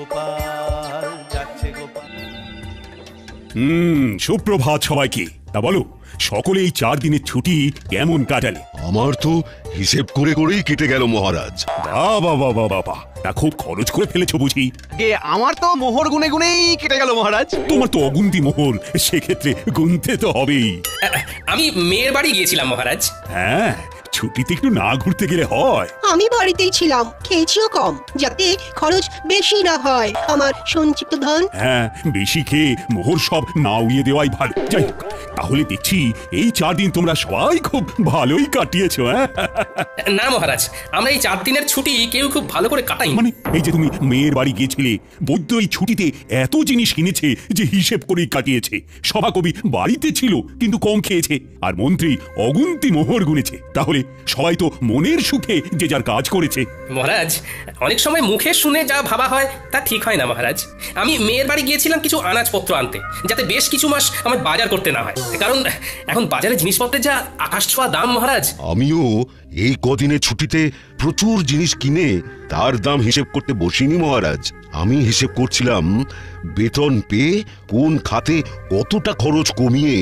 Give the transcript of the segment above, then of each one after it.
গোপাল, যাচ্ছে গোপাল। সুপ্রভাত সবাইকে। তা বলো, সকলে এই 4 দিনের ছুটি কেমন কাটালে? আমার তো হিসেব করে করেই কেটে গেল মহারাজ। বাবা বাবা বাবা, তা খুব খরচ করে ফেলেছো বুঝি? আমার তো মোহর গুনে গুনেই কেটে গেল মহারাজ। তোমার তো অগুন্তি মোহর, সেক্ষেত্রে গুনতে তো হবেই। আমি মেয়ের বাড়ি গিয়েছিলাম মহারাজ। হ্যাঁ, ছুটিতে একটু না ঘুরতে গেলে হয়? আমি বাড়িতেই ছিলাম, খেয়েছিও কম, যাতে খরচ বেশি না হয় আমার সঞ্চিত ধন। হ্যাঁ, বেশি খেয়ে মোহর সব না উড়িয়ে দেওয়াই ভালো। যাই হোক, তাহলে দেখছি এই 4 দিন তোমরা সবাই খুব ভালোই কাটিয়েছো। হ্যাঁ না মহারাজ, আমরা এই 4 দিনের ছুটি কেউ খুব ভালো করে কাটাই। মানে এই যে তুমি মেয়ের বাড়ি গিয়েছিলে, বৈদ্য এই ছুটিতে এত জিনিস কিনেছে যে হিসেব করেই কাটিয়েছে। সভাকবি বাড়িতে ছিল কিন্তু কম খেয়েছে, আর মন্ত্রী অগুন্তি মোহর গুনেছে। তাহলে সবাই তো মনের সুখে যে যার কাজ করেছে। মহারাজ, অনেক সময় মুখে শুনে যা ভাবা হয় তা ঠিক হয় না মহারাজ। আমি মেয়ের বাড়ি গিয়েছিলাম কিছু আনাজপত্র আনতে, যাতে বেশ কিছু মাস আমার বাজার করতে না হয়, কারণ এখন বাজারে জিনিসপত্রের যা আকাশ ছোঁয়া দাম মহারাজ। আমিও এই কদিনের ছুটিতে প্রচুর জিনিস কিনে তার দাম হিসেব করতে বসিনি মহারাজ। আমি হিসেব করছিলাম বেতন পেয়ে কোন খাতে কতটা খরচ কমিয়ে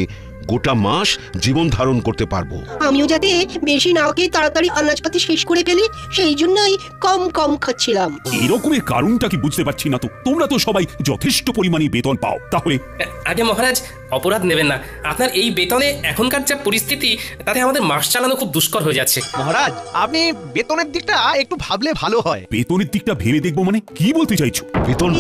গোটা মাস জীবন ধারণ করতে পারবো। আমিও যাতে বেশি না খেয়ে তাড়াতাড়ি আনাজপাতি শেষ করে ফেলি, সেই জন্যই কম কম খাচ্ছিলাম। এরকমের কারণটা কি বুঝতে পারছি না তো। তোমরা তো সবাই যথেষ্ট পরিমাণে বেতন পাও, তাহলে? আগে মহারাজ, অপরাধ নেবেন না। আপনার এই বেতনে এখনকার যা পরিস্থিতি, তাতে আমাদের মাস চালানো খুব দুষ্কর হয়ে যাচ্ছে। মহারাজ, আপনি বেতনের দিকটা একটু ভাবলে ভালো হয়। বেতনের দিকটা ভেবে দেখবো মানে কি বলতে চাইছো? বেতন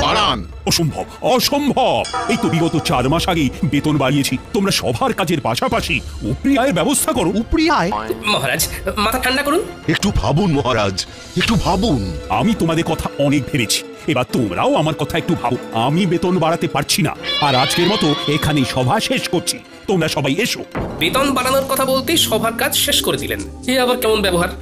বাড়ান। অসম্ভব, অসম্ভব। এই তো বিগত 4 মাস আগেই বেতন বাড়িয়েছি। তোমরা সবার কাজের পাশাপাশি উপরি আয়ের ব্যবস্থা করো। উপরি আয়? মহারাজ, মাথা ঠান্ডা করুন। একটু ভাবুন মহারাজ, একটু ভাবুন। আমি তোমাদের কথা অনেক ভেবেছি, এবার তোমরাও আমার কথা একটু ভাবো। আমি বেতন বাড়াতে পারছি না, আর আজকের মতো এখানেই সভা শেষ করছি। তোমরা সবাই এসো। বেতন বাড়ানোর কথা বলতেই সবার কাজ শেষ করে দিলেন, এ আবার কেমন ব্যবহার?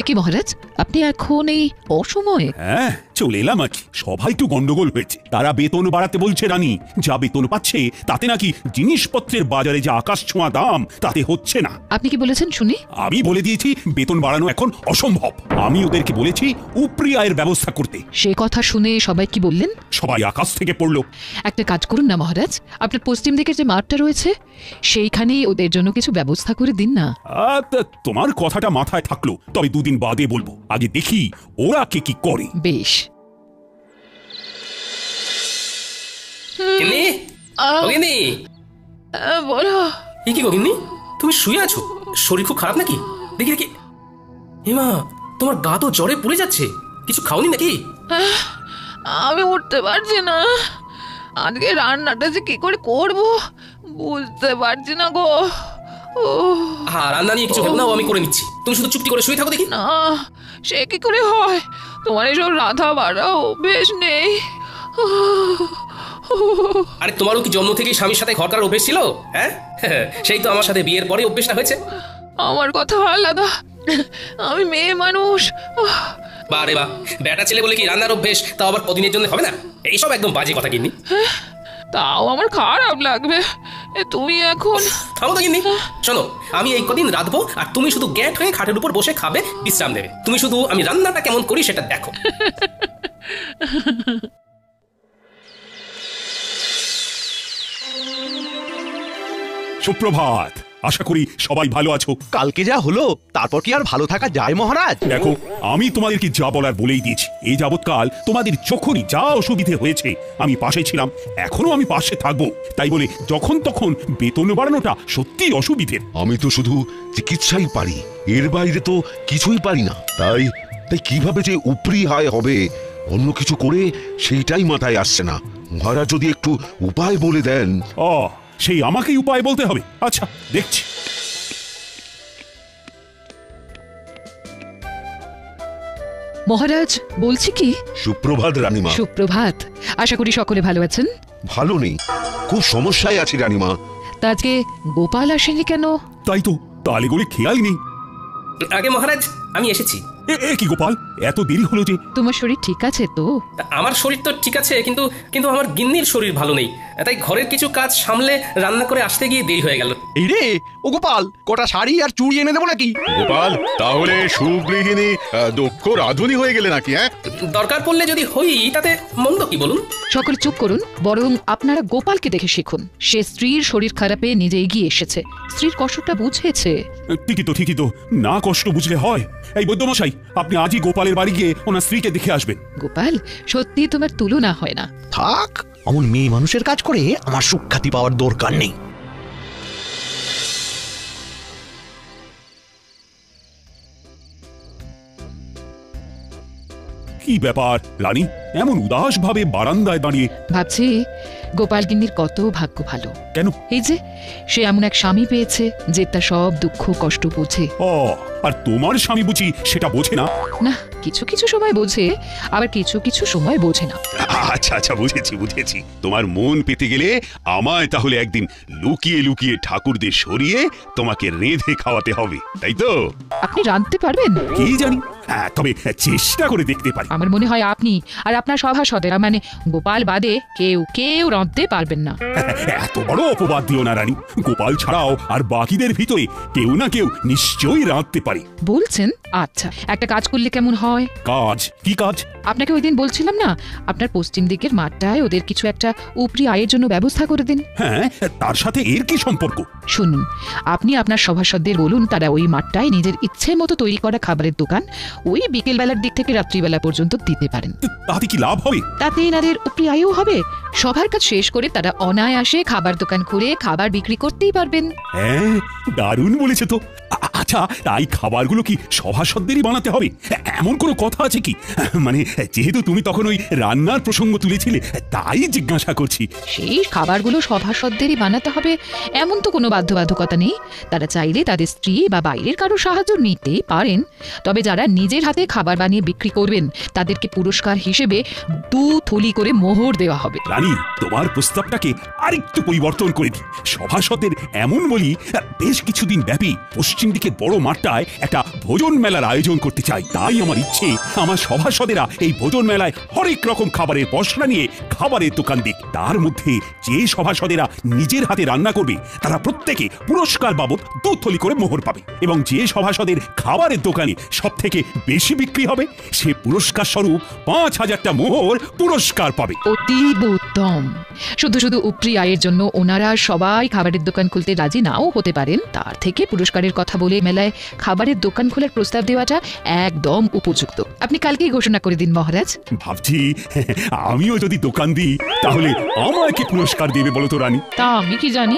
কি মহারাজ, আপনি এখন এই অসময়ে? হ্যাঁ, চলে এলাম আর কি। সবাই একটু গন্ডগোল হয়েছে। তারা বেতন বাড়াতে বলছে রানী, যা বেতন পাচ্ছে তাতে নাকি জিনিসপত্রের বাজারে যা আকাশ ছোঁয়া দাম তাতে হচ্ছে না। আপনি কি বলেছেন শুনি? আমি বলে দিয়েছি বেতন বাড়ানো এখন অসম্ভব। আমি ওদেরকে বলেছি উপরি আয়ের ব্যবস্থা করতে। সে কথা শুনে সবাই কি বললেন? সবাই আকাশ থেকে পড়লো। একটা কাজ করুন না মহারাজ, আপনার পশ্চিম দিকে যে মাঠটা রয়েছে সেইখানেই ওদের জন্য কিছু ব্যবস্থা করে দিন না। তোমার কথাটা মাথায় থাকলো, তবে 2 দিন বাদে বলবো। আগে দেখি ওরা কে কি করে। বেশ। বলো। কি গিন্নি, তুমি শুয়ে আছো? শরীর খুব খারাপ নাকি? দেখি দেখি। হেমা, তোমার গা তো জ্বরে পুড়ে যাচ্ছে। কিছু খাওনি নাকি? আমি উঠতে পারছি না। আজকে রান্নাটা যে কি করে করব বুঝতে পারছি না গো। হ্যাঁ, রান্না নিয়ে কিছু ভেবো না, আমি করে নিচ্ছি। তুমি শুধু চুপটি করে শুয়ে থাকো দেখি। না, সে কি করে হয়? তোমার এসব রাধা বাড়াও বেশ নেই। আরে তোমারও কি জন্ম থেকেই স্বামীর সাথে ঘর করার অভ্যেস ছিল? হ্যাঁ, সেই তো আমার সাথে বিয়ের পরে অভ্যেসটা হয়েছে। আমার কথা আলাদা, আমি মেয়ে মানুষ। বারে বা, বেটা ছেলে বলে কি রান্নার অভ্যেস তাও আবার কদিনের জন্য হবে না? এইসব একদম বাজে কথা গিন্নি। তাও আমার খারাপ লাগবে। তুমি এখন থামো তো গিন্নি। শোনো, আমি এই কদিন রাঁধবো আর তুমি শুধু গ্যাট হয়ে খাটের উপর বসে খাবে, বিশ্রাম নেবে। তুমি শুধু আমি রান্নাটা কেমন করি সেটা দেখো। সুপ্রভাত। আশা করি সবাই ভালো আছো। কালকে যা হলো তারপর কি আর ভালো থাকা যায় মহারাজ? দেখো, আমি তোমাদেরকে যা বলার বলেই দিয়েছি। এই যাবৎকাল তোমাদের যখনই যা অসুবিধে হয়েছে আমি পাশে ছিলাম, এখনো আমি পাশে থাকবো। তাই বলে যখন তখন বেতন বাড়ানোটা সত্যি অসুবিধের। আমি তো শুধু চিকিৎসাই পারি, এর বাইরে তো কিছুই পারি না। তাই কিভাবে যে উপরি আয় হবে অন্য কিছু করে সেইটাই মাথায় আসছে না। মহারাজ যদি একটু উপায় বলে দেন। সেই আমাকেই উপায় বলতে হবে? আচ্ছা, দেখছি। মহারাজ, বলছি কি। সুপ্রভাত রানীমা। সুপ্রভাত। আশা করি সকলে ভালো আছেন। ভালো নেই, খুব সমস্যায় আছি রানীমা। তা আজকে গোপাল আসেনি কেন? তাই তো, তালে গলে খেয়ালই নেই। আগে মহারাজ, আমি এসেছি। কি গোপাল? এত দেরি হলো যে? তোমার শরীর ঠিক আছে তো? আমার শরীর তো ঠিক আছে, কিন্তু কিন্তু আমার গিন্নির শরীর ভালো নেই, তাই ঘরের কিছু কাজ সামলে রান্না করে আসতে গিয়ে দেরি হয়ে গেল। এই রে ও গোপাল, কটা শাড়ি আর চুড়ি এনে দেবো নাকি? গোপাল, তাহলে সুগৃহিণী দক্ষ রাঁধুনি হয়ে গেলে নাকি? দরকার পড়লে যদি হই তাতে মন্দ কি বলুন? সকলে চুপ করুন, বরং আপনারা গোপালকে দেখে শিখুন। সে স্ত্রীর শরীর খারাপে নিজে এগিয়ে এসেছে, স্ত্রীর কষ্টটা বুঝেছে। ঠিকই তো, না কষ্ট বুঝলে হয়। এই বৈদ্যমশাই, আপনি আজই গোপালের বাড়ি গিয়ে ওনার স্ত্রীকে দেখে আসবেন। গোপাল, সত্যি তোমার তুলনা হয় না। থাক, অমন মেয়ে মানুষের কাজ করে আমার সুখ্যাতি পাওয়ার দরকার নেই। কি ব্যাপার রানী, এমন উদাস ভাবে বারান্দায় দাঁড়িয়ে? ভাবছি গোপাল গিন্নির কত ভাগ্য ভালো। কেন? এই যে সে এমন এক স্বামী পেয়েছে যে তার সব দুঃখ কষ্ট বোঝে। ও, আর তোমার স্বামী বুঝি সেটা বোঝে না? না, কিছু কিছু সময় বোঝে, আবার কিছু কিছু সময় বোঝে না। আচ্ছা, বুঝেছি। তোমার মন পেতে গেলে আমায় তাহলে একদিন লুকিয়ে লুকিয়ে ঠাকুরদের সরিয়ে তোমাকে রেঁধে খাওয়াতে হবে, তাই তো? আপনি রাঁধতে পারবেন? কি জানি, তবে চেষ্টা করে দেখতে পারি। আমার মনে হয় আপনি আর আপনার সভাসদেরা, মানে গোপাল বাদে কেউ রাঁধতে পারবেন না। এত বড় অপবাদ দিও না রানী। গোপাল ছাড়াও আর বাকিদের ভিতরে কেউ না কেউ নিশ্চয়ই রাঁধতে পারে। বলছেন? আচ্ছা, একটা কাজ করলে কেমন হয়? কাজ? কি কাজ? আপনাকে ওই দিন বলছিলাম না, আপনার পশ্চিম দিকের মাঠটায় ওদের কিছু একটা উপরি আয়ের জন্য ব্যবস্থা করে দিন। হ্যাঁ, তার সাথে এর কি সম্পর্ক? শুনুন, আপনি আপনার সভাসদদের বলুন তারা ওই মাঠটায় নিজের ইচ্ছে মতো তৈরি করা খাবারের দোকান ওই বিকেল বেলার দিক থেকে রাত্রিবেলা পর্যন্ত দিতে পারেন। তাতে কি লাভ হবে? তাতে এনাদের উপরি আয়ও হবে। সবার কাজ শেষ করে তারা অনায়াসে খাবার দোকান খুলে খাবার বিক্রি করতেই পারবেন। হ্যাঁ, দারুণ বলেছে তো। আচ্ছা, তাই খাবারগুলো কি সভাসদেরই বানাতে হবে? এমন কোনো কথা আছে কি? মানে যেহেতু তুমি তখন ওই রান্নার প্রসঙ্গ তুলেছিলে, তাই জিজ্ঞাসা করছি। সেই খাবারগুলো সভাসদেরই বানাতে হবে এমন তো কোনো বাধ্যবাধকতা নেই। তারা চাইলে তাদের স্ত্রী বা বাইরের কারো সাহায্য নিতেই পারেন। তবে যারা নিজের হাতে খাবার বানিয়ে বিক্রি করবেন তাদেরকে পুরস্কার হিসেবে 2 থলি করে মোহর দেওয়া হবে। রানী, তোমার প্রস্তাবটাকে আরেকটু পরিবর্তন করে দিই। সভাসদের এমন বলি, বেশ কিছুদিন ব্যাপী পশ্চিম দিকে বড় মাঠটায় একটা ভোজন মেলার আয়োজন করতে চাই। তাই আমার ইচ্ছে, আমার সভাসদেরা এই ভোজন মেলায় হরেক রকম খাবারের পসরা নিয়ে খাবারের দোকান দিক। তার মধ্যে যে সভাসদেরা নিজের হাতে রান্না করবে তারা প্রত্যেকে পুরস্কার বাবদ 2 থলি করে মোহর পাবে, এবং যে সভাসদের খাবারের দোকানে সব থেকে বেশি বিক্রি হবে সে পুরস্কার স্বরূপ 5000টা মোহর পুরস্কার পাবে। অতীব উত্তম। শুধু উপরি আয়ের জন্য ওনারা সবাই খাবারের দোকান খুলতে রাজি নাও হতে পারেন, তার থেকে পুরস্কারের কথা বলে মেলায় খাবারের দোকান খোলার প্রস্তাব দেওয়াটা একদম উপযুক্ত। আপনি কালকেই ঘোষণা করে দিন মহারাজ। ভাবছি আমিও যদি দোকান দিই তাহলে আমাকে পুরস্কার দেবে বলো তো রানী? তা আমি কি জানি।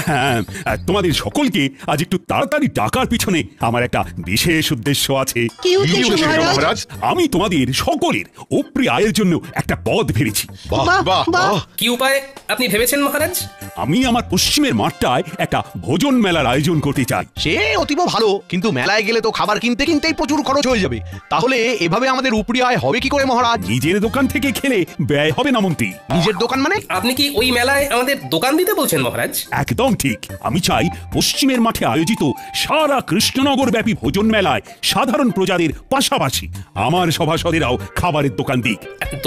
হ্যাঁ, তোমাদের সকলকে আজ একটু তাড়াতাড়ি ডাকার পিছনে আমার একটা বিশেষ উদ্দেশ্য আছে। কি উদ্দেশ্য মহারাজ? আমি তোমাদের সকলের উপরি আয়ের জন্য একটা পদ ভেবেছি। বাহ, কি উপায় আপনি ভেবেছেন মহারাজ? আমি আমার পশ্চিমের মাঠটায় একটা ভোজন মেলার আয়োজন করতে চাই। সে অতীব ভালো, কিন্তু মেলায় গেলে তো খাবার কিনতেই প্রচুর খরচ হয়ে যাবে। তাহলে এভাবে আমাদের উপরি আয় হবে কি করে মহারাজ? নিজের দোকান থেকে খেলে ব্যয় হবে না মন্ত্রী। নিজের দোকান মানে? আপনি কি ওই মেলায় আমাদের দোকান দিতে বলছেন মহারাজ? একদম ঠিক। আমি চাই পশ্চিমের মাঠে আয়োজিত সারা কৃষ্ণনগর ব্যাপী ভোজন মেলায় সাধারণ প্রজাদের পাশাপাশি আমার সভাসদেরাও খাবারের দোকান দিক।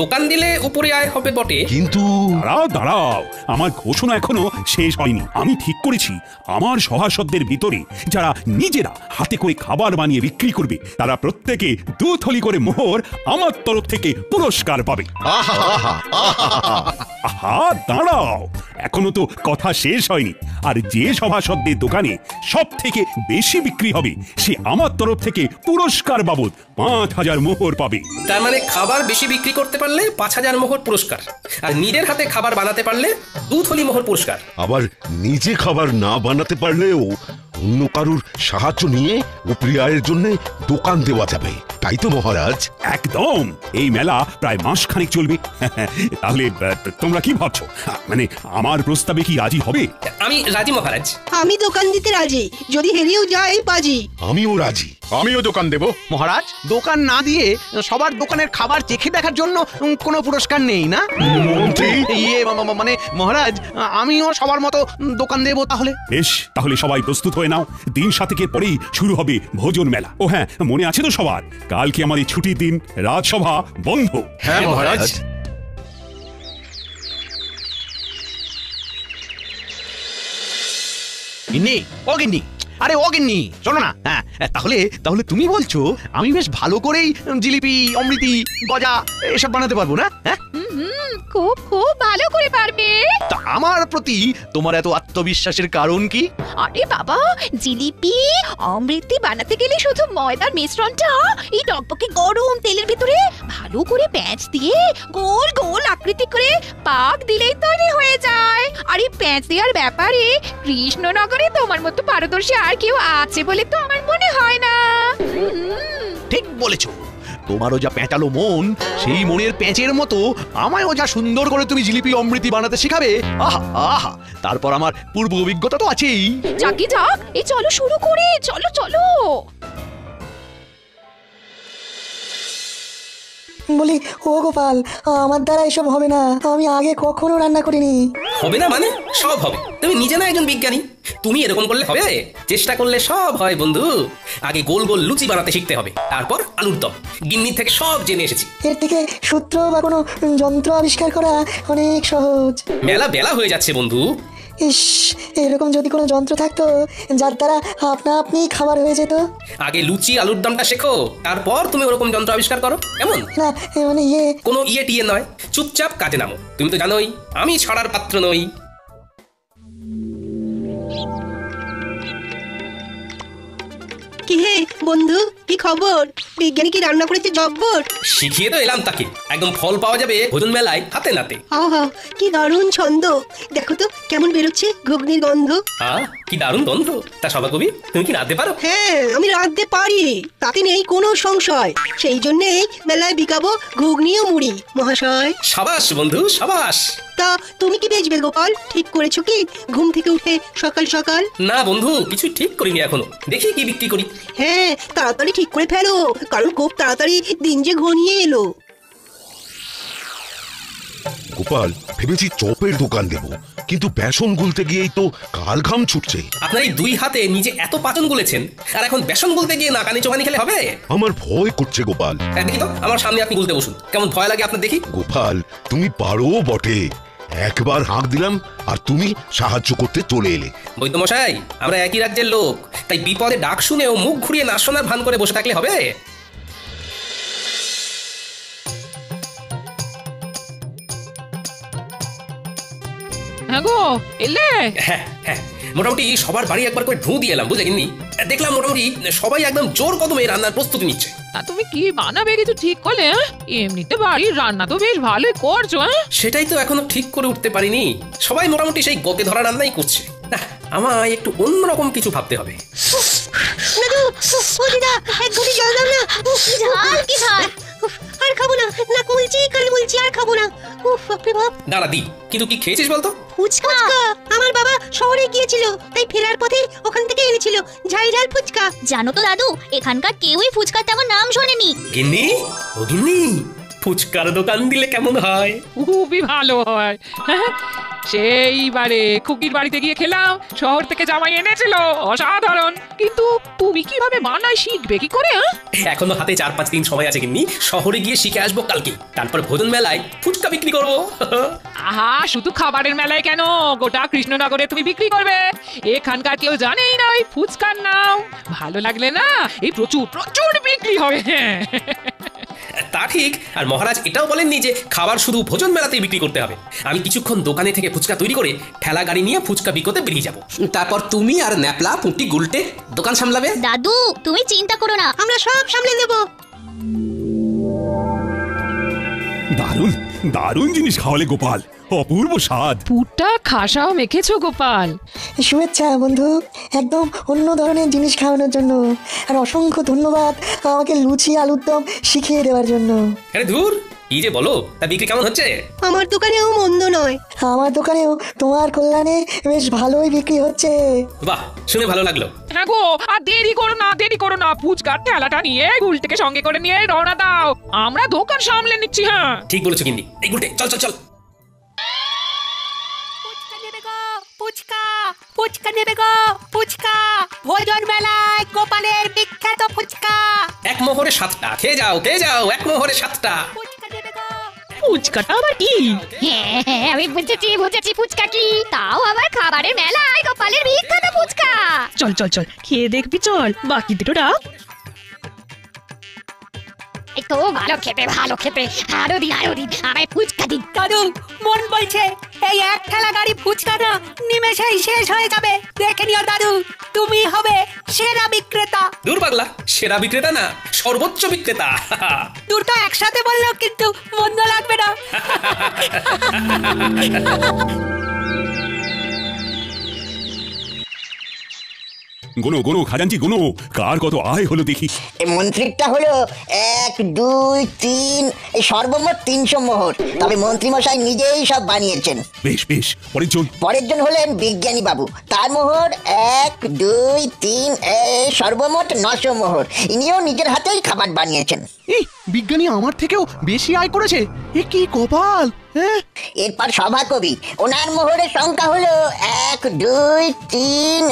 দোকান দিলে উপরে আয় হবে বটে, কিন্তু দাঁড়াও, আমার ঘোষণা এখনো শেষ হয়নি। আমি ঠিক করেছি আমার সভাসদদের ভিতরে যারা নিজেরা হাতে করে খাবার বানিয়ে বিক্রি করবে তারা প্রত্যেকে 2 থলি করে মোহর আমার তরফ থেকে পুরস্কার পাবে। আহা, দাঁড়াও, এখনো তো কথা শেষ হয়নি। আর যে সভাসদের দোকানে সব থেকে বেশি বিক্রি হবে সে আমার তরফ থেকে পুরস্কার বাবদ 5000 মোহর পাবে। তার মানে খাবার বেশি বিক্রি করতে পারলে 5000 মোহর পুরস্কার, আর নিজের হাতে খাবার বানাতে পারলে 2 থলি মোহর পুরস্কার। আবার নিজে খাবার না বানাতে পারলেও অন্য কারুর সাহায্য নিয়ে উপরি আয়ের জন্য দোকান দেওয়া যাবে। তাই তো মহারাজ। একদম, এই মেলা প্রায় মাসখানেক চলবে। তাহলে তোমরা কি ভাবছো, মানে আমার প্রস্তাবে কি রাজি হবে? আমি রাজি মহারাজ। আমি দোকান দিতে রাজি, যদি হেরেও যাই বাজি। আমিও রাজি। আমিও দোকান দেব। মহারাজ, দোকান না দিয়ে সবার দোকানের খাবার চেখে দেখার জন্য কোনো পুরস্কার নেই না? মন্ত্রী মানে মহারাজ, আমিও সবার মতো দোকান দেবো তাহলে। বেশ, তাহলে সবাই প্রস্তুত হয়ে নাও। দিন সাতেকের পরেই শুরু হবে ভোজন মেলা। ও হ্যাঁ, মনে আছে তো সবার, কালকে আমাদের ছুটির দিন, রাজসভা বন্ধ। হ্যাঁ মহারাজ। গিন্নি, ও গিন্নি, আরে ও গিন্নি, শোনো না। হ্যাঁ, তাহলে তাহলে তুমি বলছো আমি বেশ ভালো করেই জিলিপি, অমৃতি, গজা এসব বানাতে পারবো না? হ্যাঁ, খুব খুব ভালো করে পারবে। তা আমার প্রতি তোমার এত আত্মবিশ্বাসের কারণ কি? আরে বাবা, জিলিপি অমৃতি বানাতে গেলে শুধু ময়দার মিশ্রণটা এই টকটকে গরম তেলের ভিতরে ভালো করে প্যাঁচ দিয়ে গোল গোল আকৃতি করে পাক দিলেই তৈরি হয়ে যায়। আর এই প্যাঁচ দেওয়ার ব্যাপারে কৃষ্ণনগরে তোমার মতো পারদর্শী আর কেউ আছে বলে তো আমার মনে হয় না। ঠিক বলেছো, তোমারও যা প্যাঁচালো মন, সেই মনের প্যাঁচের মতো আমায়ও যা সুন্দর করে তুমি জিলিপি অমৃতি বানাতে শেখাবে। আহা আহা, তারপর আমার পূর্ব অভিজ্ঞতা তো আছেই। যাকি যাক, এই চলো শুরু করে, চলো চলো। বলি, ও গোপাল, আমার দ্বারা এসব হবে না, আমি আগে কখনো রান্না করিনি। হবে না মানে? সব হবে। তুমি নিজে না একজন বিজ্ঞানী, তুমি এরকম করলে হবে? চেষ্টা করলে সব হয় বন্ধু। আগে গোল গোল লুচি বানাতে শিখতে হবে, তারপর আলুর দম। গিন্নি থেকে সব জেনে এসেছি। এর থেকে সূত্র বা কোনো যন্ত্র আবিষ্কার করা অনেক সহজ। মেলা বেলা হয়ে যাচ্ছে বন্ধু। ইস, এরকম যদি কোনো যন্ত্র থাকতো যার দ্বারা আপনা আপনি খাবার হয়ে যেত। আগে লুচি আলুর দমটা শেখো, তারপর তুমি ওরকম যন্ত্র আবিষ্কার করো। কেমন? না, মানে কোনো টিয়ে নয়, চুপচাপ কাজে নামো। তুমি তো জানোই আমি ছড়ার পাত্র নই। কি হে বন্ধু, কি খবর? বিজ্ঞানী কি রান্না করেছে জব্বর? শিখিয়ে তো এলাম তাকে, একদম ফল পাওয়া যাবে ভোজন মেলায় হাতে নাতে। আহা, কি দারুণ ছন্দ! দেখো তো কেমন বেরোচ্ছে ঘুগনির গন্ধ। কি দারুণ গন্ধ! তা সভা কবি, তুমি কি রাঁধতে পারো? হ্যাঁ, আমি রাঁধতে পারি, তাতে নেই কোনো সংশয়। সেই জন্যই মেলায় বিকাবো ঘুগনি ও মুড়ি মহাশয়। সাবাস বন্ধু, সাবাস। তা তুমি কি বেচবে গোপাল? ঠিক করেছো কি ঘুম থেকে উঠে সকাল সকাল? না বন্ধু, কিছু ঠিক করিনি এখনো, দেখি কি বিক্রি করি। হ্যাঁ, তাড়াতাড়ি ঠিক করে ফেলো, কারণ খুব তাড়াতাড়ি দিন যে ঘনিয়ে এলো। গোপাল, ভেবেছি চপের দোকান দেব, কিন্তু বেসন গুলতে গিয়েই তো কাল ঘাম ছুটছে। আপনার এই দুই হাতে নিজে এত পাচন গুলেছেন, আর এখন বেসন গুলতে গিয়ে নাকানি চোখানি খেলে হবে? আমার ভয় করছে গোপাল। দেখি তো, আমার সামনে আপনি গুলতে বসুন, কেমন ভয় লাগে আপনার দেখি। গোপাল, তুমি পারো বটে। একবার হাঁক দিলাম আর তুমি সাহায্য করতে চলে এলে। বৈদ্যমশাই, আমরা একই রাজ্যের লোক, তাই বিপদে ডাক শুনেও মুখ ঘুরিয়ে না শোনার ভান করে বসে থাকলে হবে? হ্যাঁ গো, এলে? হ্যাঁ হ্যাঁ, মোটামুটি সবার বাড়ি একবার করে ঢু দিয়ে এলাম, বুঝলে গিন্নি? দেখলাম মোটামুটি সবাই একদম জোর কদমে রান্নার প্রস্তুতি নিচ্ছে। তা তুমি কি বানাবে কিছু ঠিক করলে? এমনিতে বাড়ির রান্না তো বেশ ভালোই করছো। সেটাই তো এখনো ঠিক করে উঠতে পারিনি। সবাই মোটামুটি সেই গকে ধরা রান্নাই করছে। আমায় একটু অন্যরকম কিছু ভাবতে হবে। আর খাবো না, নাক মুলছি, কান মুলছি, আর খাবো না। উফ, বাপরে বাপ। দাঁড়া দি, কিন্তু কি খেয়েছিস বলতো? ফুচকা। আমার বাবা শহরে গিয়েছিল, তাই ফেরার পথে ওখান থেকে এনেছিল ঝাল ঝাল ফুচকা। জানো তো দাদু, এখানকার কেউই ফুচকার তেমন নাম শোনেনি। গিন্নি, ও গিন্নি, ফুচকার দোকান দিলে কেমন হয়? খুবই ভালো হয়। সেইবারে খুকির বাড়িতে গিয়ে খেলাম, শহর থেকে জামাই এনেছিল, অসাধারণ। কিন্তু তুমি কিভাবে বানাই শিখবে কি করে? এখনো হাতে 4-5 দিন সময় আছে গিন্নি, শহরে গিয়ে শিখে আসবো কালকে, তারপর ভোজন মেলায় ফুচকা বিক্রি করবো। আহা, শুধু খাবারের মেলায় কেন, গোটা কৃষ্ণনগরে তুমি বিক্রি করবে। এখানকার কেউ জানেই না ওই ফুচকার নাম। ভালো লাগলে না, এই প্রচুর প্রচুর বিক্রি হবে। তা ঠিক, আর মহারাজ এটাও বলেননি যে খাবার শুধু ভোজন মেলাতেই বিক্রি করতে হবে। আমি কিছুক্ষণ দোকানে থেকে ফুচকা তৈরি করে ঠেলা গাড়ি নিয়ে ফুচকা বিকোতে বেরিয়ে যাব। তারপর তুমি আর ন্যাপলা পুঁটি গুলটে দোকান সামলাবে। দাদু, তুমি চিন্তা করো না, আমরা সব সামলে নেব। দারুণ দারুণ জিনিস খাওয়ালে গোপাল, অপূর্ব স্বাদ। পুরটা খাসাও মেখেছো গোপাল। শুভেচ্ছা বন্ধু, একদম অন্য ধরনের জিনিস খাওয়ানোর জন্য। আর অসংখ্য ধন্যবাদ আমাকে লুচি আলুর দম শিখিয়ে দেওয়ার জন্য। আরে ধুর, কি যে বলো, তা বিক্রি কেমন হচ্ছে? আমার দোকানেও মন্দ নয়। আমার দোকানেও তোমার কল্যাণে বেশ ভালোই বিক্রি হচ্ছে। বাহ, শুনে ভালো লাগলো। হ্যাঁ গো, আর দেরি করো না, ফুচকার ঠেলাটা নিয়ে গুলটিকে সঙ্গে করে নিয়ে রওনা দাও, আমরা দোকান সামলে নিচ্ছি। হ্যাঁ ঠিক বলেছো গিন্নি। এই গুলটে, চল চল চল। ফুচকা ভোজন মেলায় গোপালের বিখ্যাত ফুচকা। এক মোহরে 7টা, খেয়ে যাও এক মোহরে 7টা। ফুচকাটা আবার কি? হ্যাঁ আমি বুঝেছি ফুচকা কি, তাও আবার খাবারের মেলায় গোপালের বিখ্যাত ফুচকা। চল খেয়ে দেখবি, চল বাকি দুটো রাখ। এই তো ভালো খেতে, আরো দিন আমায় ফুচকা দিন। দাদু, মন বলছে এই এক ঠেলা গাড়ি ফুচকা না নিমেষেই শেষ হয়ে যাবে। দেখে নিও দাদু, তুমি হবে সেরা বিক্রেতা। দূর পাগলা, সেরা বিক্রেতা না, সর্বোচ্চ বিক্রেতা। দুটো একসাথে বললেও কিন্তু মন্দ লাগবে না। গোনো খাজাঞ্চি গোনো, কার কত আয় হলো দেখি। মন্ত্রীটা হলো 1 2 3, এই সর্বমোট 300 মোহর। তবে মন্ত্রী মশাই নিজেই সব বানিয়েছেন। বেশ পরের জন হলেন বিজ্ঞানী বাবু, তার মোহর 1 2 3, সর্বমোট 900 মোহর। ইনিও নিজের হাতেই খাবার বানিয়েছেন। এই বিজ্ঞানী আমার থেকেও বেশি আয় করেছে, এ কি কপাল। এরপর সভাকবি, ওনার মোহরের সংখ্যা হলো 1 2 3,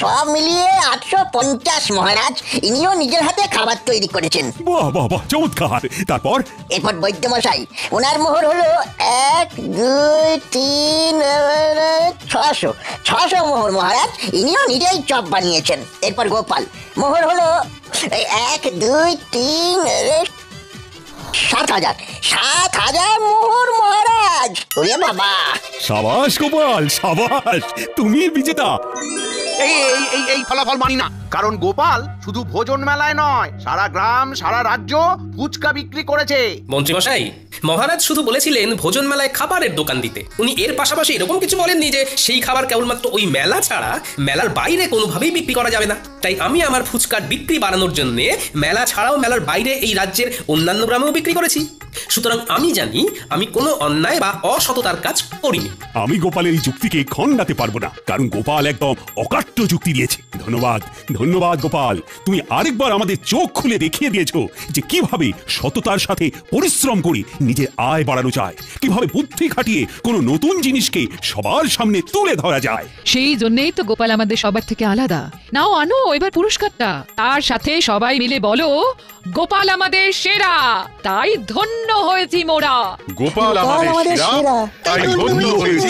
সব মিলিয়ে 850 মহারাজ। ইনিও নিজের হাতে খাবার তৈরি করেছেন। বাহ চমৎকার। তারপর এরপর বৈদ্যমশাই, ওনার মোহর হলো 1 2 3, 600 মোহর মহারাজ। ইনিও নিজেই চপ বানিয়েছেন। এরপর গোপাল, মোহর হলো 1 2 3, 7,000 মোহর মহারাজ। ওরে বাবা, সাবাস গোপাল সাবাস, তুমি বিজেতা। এই ফলাফল মানি না, কারণ গোপাল শুধু ভোজন মেলায় নয়, সারা গ্রাম সারা রাজ্য ফুচকা বিক্রি করেছে। মন্ত্রী মশাই, মহারাজ শুধু বলেছিলেন ভোজন মেলায় খাবারের দোকান দিতে। উনি এর পাশাপাশি এরকম কিছু বলেননি যে সেই খাবার কেবলমাত্র ওই মেলা ছাড়া মেলার বাইরে কোনোভাবেই বিক্রি করা যাবে না। তাই আমি আমার ফুচকার বিক্রি বাড়ানোর জন্য মেলা ছাড়াও মেলার বাইরে এই রাজ্যের অন্যান্য গ্রামেও বিক্রি করেছি। সুতরাং আমি জানি আমি কোনো অন্যায় বা অসততার কাজ করিনি। আমি গোপালের এই যুক্তিকে খণ্ডাতে পারবো না, কারণ গোপাল একদম অকাট্য যুক্তি দিয়েছে। ধন্যবাদ গোপাল, তুমি আরেকবার আমাদের চোখ খুলে দেখিয়ে দিয়েছো যে কিভাবে সততার সাথে পরিশ্রম করে নিজের আয় বাড়ানো যায়, কিভাবে বুদ্ধি খাটিয়ে কোনো নতুন জিনিসকে সবার সামনে তুলে ধরা যায়। সেই জন্যই তো গোপাল আমাদের সবার থেকে আলাদা। নাও আনো এবার পুরস্কারটা, তার সাথে সবাই মিলে বলো গোপাল আমাদের সেরা, তাই ধন্য হয়েছি মোরা। গোপাল আমাদের সেরা, তাই ধন্য হয়েছি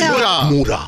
মোরা।